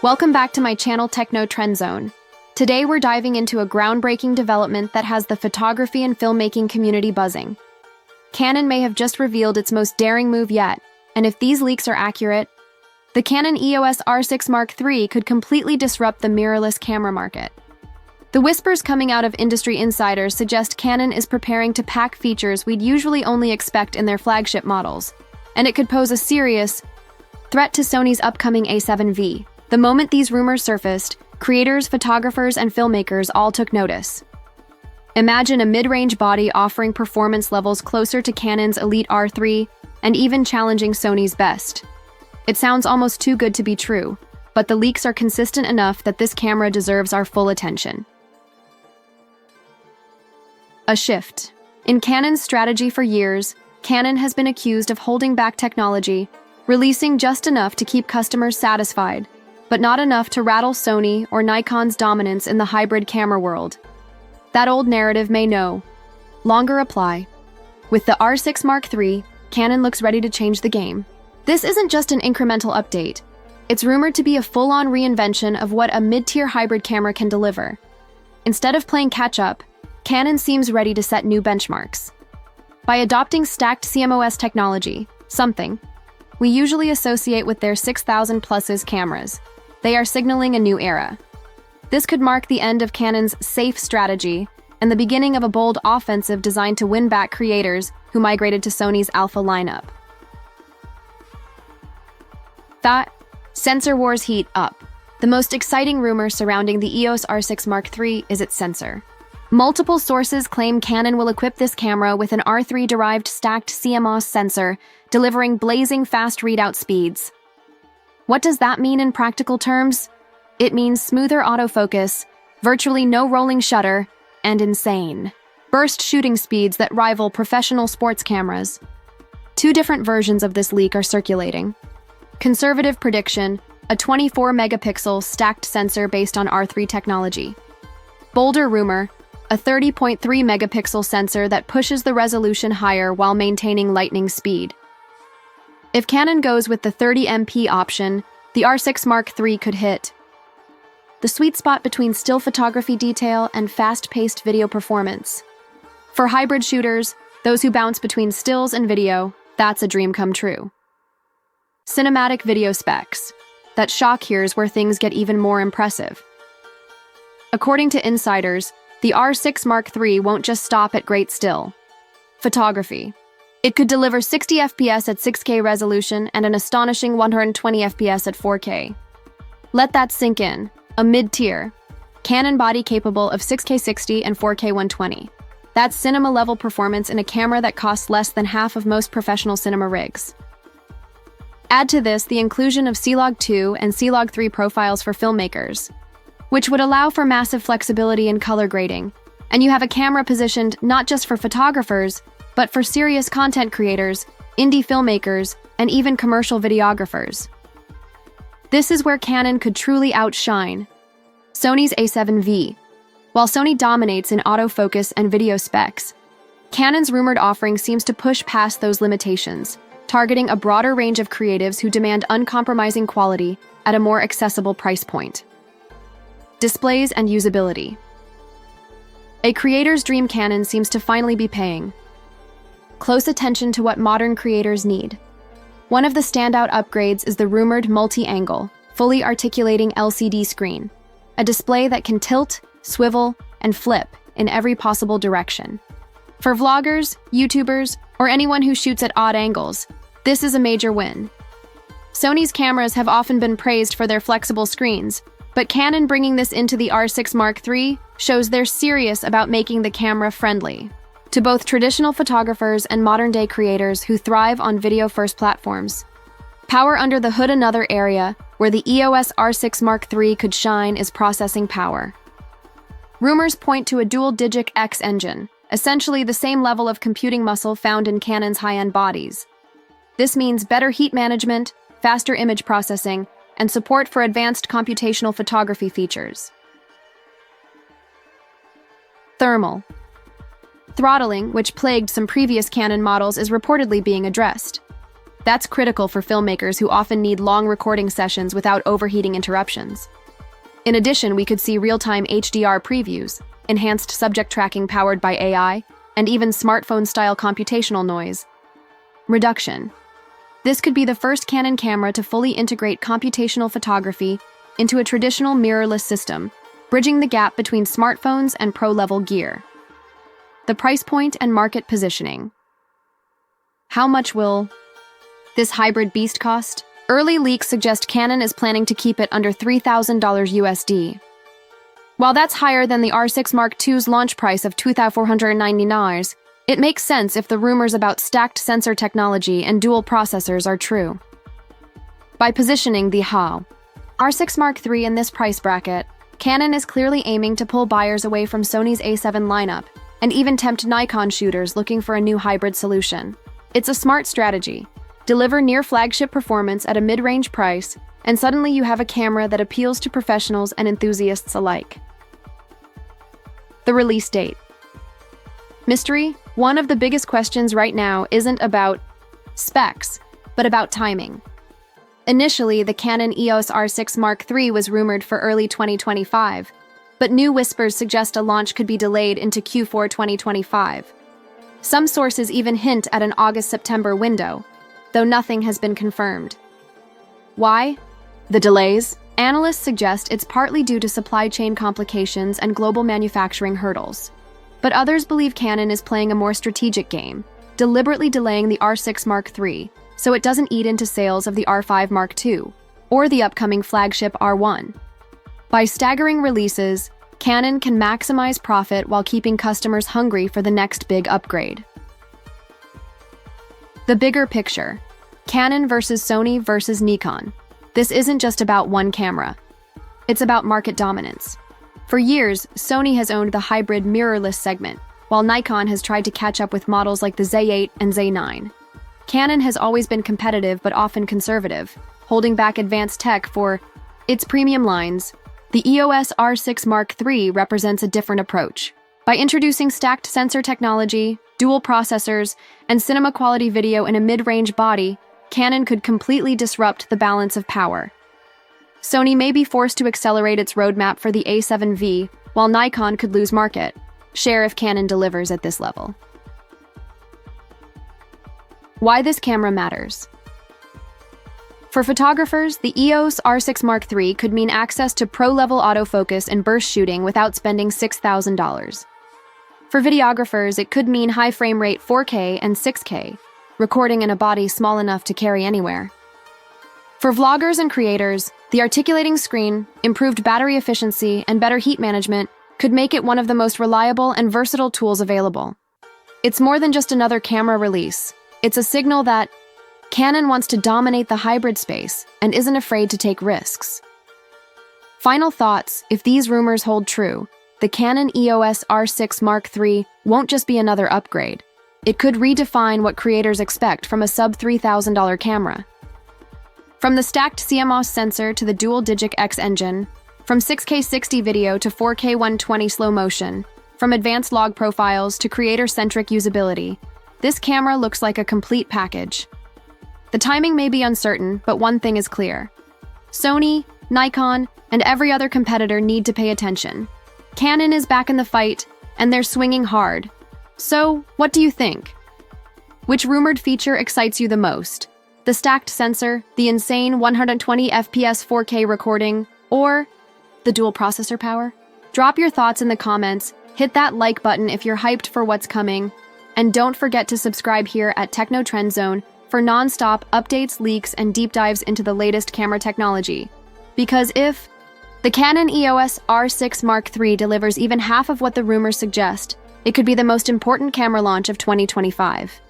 Welcome back to my channel Techno Trend Zone. Today we're diving into a groundbreaking development that has the photography and filmmaking community buzzing. Canon may have just revealed its most daring move yet, and if these leaks are accurate, the Canon EOS R6 Mark III could completely disrupt the mirrorless camera market. The whispers coming out of industry insiders suggest Canon is preparing to pack features we'd usually only expect in their flagship models, and it could pose a serious threat to Sony's upcoming A7V. The moment these rumors surfaced, creators, photographers, and filmmakers all took notice. Imagine a mid-range body offering performance levels closer to Canon's Elite R3 and even challenging Sony's best. It sounds almost too good to be true, but the leaks are consistent enough that this camera deserves our full attention. A shift. In Canon's strategy for years, Canon has been accused of holding back technology, releasing just enough to keep customers satisfied, but not enough to rattle Sony or Nikon's dominance in the hybrid camera world. That old narrative may no longer apply. With the R6 Mark III, Canon looks ready to change the game. This isn't just an incremental update. It's rumored to be a full-on reinvention of what a mid-tier hybrid camera can deliver. Instead of playing catch-up, Canon seems ready to set new benchmarks. By adopting stacked CMOS technology, something we usually associate with their 6000+ cameras, they are signaling a new era. This could mark the end of Canon's safe strategy and the beginning of a bold offensive designed to win back creators who migrated to Sony's Alpha lineup. That sensor wars heat up. The most exciting rumor surrounding the EOS R6 Mark III is its sensor. Multiple sources claim Canon will equip this camera with an R3-derived stacked CMOS sensor, delivering blazing fast readout speeds. What does that mean in practical terms? It means smoother autofocus, virtually no rolling shutter, and insane burst shooting speeds that rival professional sports cameras. Two different versions of this leak are circulating. Conservative prediction, a 24-megapixel stacked sensor based on R3 technology. Bolder rumor, a 30.3-megapixel sensor that pushes the resolution higher while maintaining lightning speed. If Canon goes with the 30MP option, the R6 Mark III could hit the sweet spot between still photography detail and fast-paced video performance. For hybrid shooters, those who bounce between stills and video, that's a dream come true. Cinematic video specs. That shock here's where things get even more impressive. According to insiders, the R6 Mark III won't just stop at great still photography. It could deliver 60 FPS at 6K resolution and an astonishing 120 FPS at 4K. Let that sink in. A mid-tier Canon body capable of 6K 60 and 4K 120. That's cinema-level performance in a camera that costs less than half of most professional cinema rigs. Add to this the inclusion of C-Log 2 and C-Log 3 profiles for filmmakers, which would allow for massive flexibility in color grading, and you have a camera positioned not just for photographers, but for serious content creators, indie filmmakers, and even commercial videographers. This is where Canon could truly outshine Sony's A7V. While Sony dominates in autofocus and video specs, Canon's rumored offering seems to push past those limitations, targeting a broader range of creatives who demand uncompromising quality at a more accessible price point. Displays and usability. A creator's dream Canon seems to finally be paying close attention to what modern creators need. One of the standout upgrades is the rumored multi-angle, fully articulating LCD screen, a display that can tilt, swivel, and flip in every possible direction. For vloggers, YouTubers, or anyone who shoots at odd angles, this is a major win. Sony's cameras have often been praised for their flexible screens, but Canon bringing this into the R6 Mark III shows they're serious about making the camera friendly to both traditional photographers and modern-day creators who thrive on video-first platforms. Power under the hood. Another area where the EOS R6 Mark III could shine is processing power. Rumors point to a dual-digit X engine, essentially the same level of computing muscle found in Canon's high-end bodies. This means better heat management, faster image processing, and support for advanced computational photography features. Thermal. Throttling, which plagued some previous Canon models, is reportedly being addressed. That's critical for filmmakers who often need long recording sessions without overheating interruptions. In addition, we could see real-time HDR previews, enhanced subject tracking powered by AI, and even smartphone-style computational noise reduction. This could be the first Canon camera to fully integrate computational photography into a traditional mirrorless system, bridging the gap between smartphones and pro-level gear. The price point and market positioning. How much will this hybrid beast cost? Early leaks suggest Canon is planning to keep it under $3,000 USD. While that's higher than the R6 Mark II's launch price of $2,499, it makes sense if the rumors about stacked sensor technology and dual processors are true. By positioning the R6 Mark III in this price bracket, Canon is clearly aiming to pull buyers away from Sony's A7 lineup and even tempt Nikon shooters looking for a new hybrid solution. It's a smart strategy. Deliver near flagship performance at a mid-range price, and suddenly you have a camera that appeals to professionals and enthusiasts alike. The release date. Mystery? One of the biggest questions right now isn't about specs, but about timing. Initially, the Canon EOS R6 Mark III was rumored for early 2025, but new whispers suggest a launch could be delayed into Q4 2025. Some sources even hint at an August-September window, though nothing has been confirmed. Why? The delays? Analysts suggest it's partly due to supply chain complications and global manufacturing hurdles. But others believe Canon is playing a more strategic game, deliberately delaying the R6 Mark III so it doesn't eat into sales of the R5 Mark II or the upcoming flagship R1. By staggering releases, Canon can maximize profit while keeping customers hungry for the next big upgrade. The bigger picture. Canon versus Sony versus Nikon. This isn't just about one camera. It's about market dominance. For years, Sony has owned the hybrid mirrorless segment, while Nikon has tried to catch up with models like the Z8 and Z9. Canon has always been competitive but often conservative, holding back advanced tech for its premium lines. The EOS R6 Mark III represents a different approach. By introducing stacked sensor technology, dual processors, and cinema-quality video in a mid-range body, Canon could completely disrupt the balance of power. Sony may be forced to accelerate its roadmap for the A7V, while Nikon could lose market share if Canon delivers at this level. Why this camera matters. For photographers, the EOS R6 Mark III could mean access to pro-level autofocus and burst shooting without spending $6,000. For videographers, it could mean high frame rate 4K and 6K, recording in a body small enough to carry anywhere. For vloggers and creators, the articulating screen, improved battery efficiency, and better heat management could make it one of the most reliable and versatile tools available. It's more than just another camera release. It's a signal that Canon wants to dominate the hybrid space and isn't afraid to take risks. Final thoughts: if these rumors hold true, the Canon EOS R6 Mark III won't just be another upgrade. It could redefine what creators expect from a sub-$3,000 camera. From the stacked CMOS sensor to the dual Digic X engine, from 6K 60 video to 4K 120 slow motion, from advanced log profiles to creator-centric usability, this camera looks like a complete package. The timing may be uncertain, but one thing is clear. Sony, Nikon, and every other competitor need to pay attention. Canon is back in the fight, and they're swinging hard. So, what do you think? Which rumored feature excites you the most? The stacked sensor, the insane 120 FPS 4K recording, or the dual processor power? Drop your thoughts in the comments, hit that like button if you're hyped for what's coming, and don't forget to subscribe here at Techno Trend Zone for non-stop updates, leaks, and deep dives into the latest camera technology. Because if the Canon EOS R6 Mark III delivers even half of what the rumors suggest, it could be the most important camera launch of 2025.